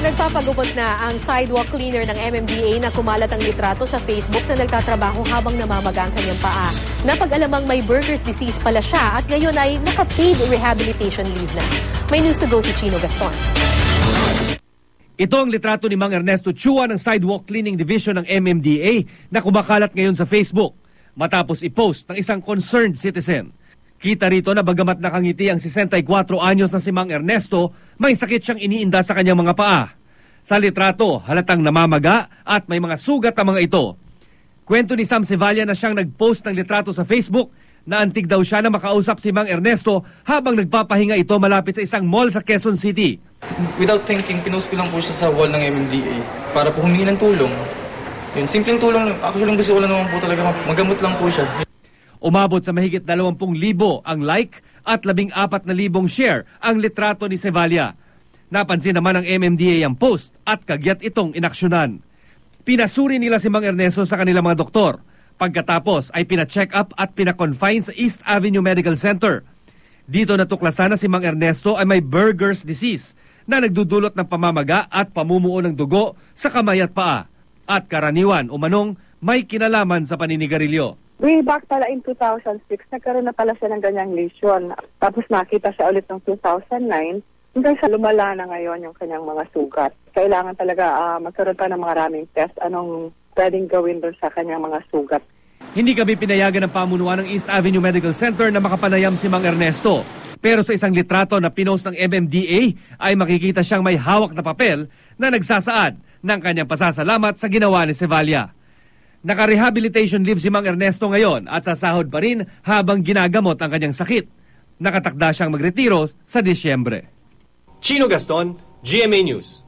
Nagpapagupot na ang sidewalk cleaner ng MMDA na kumalat ang litrato sa Facebook na nagtatrabaho habang namamaga ang kanyang paa. Napag-alamang may Buerger's disease pala siya at ngayon ay naka-paid rehabilitation leave na. May news to go si Chino Gaston. Ito ang litrato ni Mang Ernesto Chua ng Sidewalk Cleaning Division ng MMDA na kumakalat ngayon sa Facebook matapos i-post ng isang concerned citizen. Kita rito na bagamat nakangiti ang 64 anyos na si Mang Ernesto, may sakit siyang iniinda sa kanyang mga paa. Sa litrato, halatang namamaga at may mga sugat ang mga ito. Kwento ni Sam Sevilla na siyang nag-post ng litrato sa Facebook na antig daw siya na makausap si Mang Ernesto habang nagpapahinga ito malapit sa isang mall sa Quezon City. Without thinking, pinost ko lang po siya sa wall ng MMDA para po humingi ng tulong. Yun, simpleng tulong. Actually, gusto ko lang naman po talaga magamot lang po siya. Umabot sa mahigit 20,000 ang like at 14,000 share ang litrato ni Sevilla. Napansin naman ng MMDA ang post at kagyat itong inaksyonan. Pinasuri nila si Mang Ernesto sa kanilang mga doktor. Pagkatapos ay pina-check up at pina-confine sa East Avenue Medical Center. Dito natuklasan na si Mang Ernesto ay may Buerger's disease na nagdudulot ng pamamaga at pamumuo ng dugo sa kamay at paa. At karaniwan umanong may kinalaman sa paninigarilyo. Way back pala in 2006, nagkaroon na pala siya ng ganyang lesion. Tapos nakita siya ulit ng 2009, hanggang sa lumala na ngayon yung kanyang mga sugat. Kailangan talaga magkaroon pa ng maraming test, anong pwedeng gawin doon sa kanyang mga sugat. Hindi kami pinayagan ng pamunuan ng East Avenue Medical Center na makapanayam si Mang Ernesto. Pero sa isang litrato na pinost ng MMDA ay makikita siyang may hawak na papel na nagsasaad ng kanyang pasasalamat sa ginawa ni Sevilla. Naka-rehabilitation leave si Mang Ernesto ngayon at sasahod pa rin habang ginagamot ang kanyang sakit. Nakatakda siyang magretiro sa Disyembre. Chino Gaston, GMA News.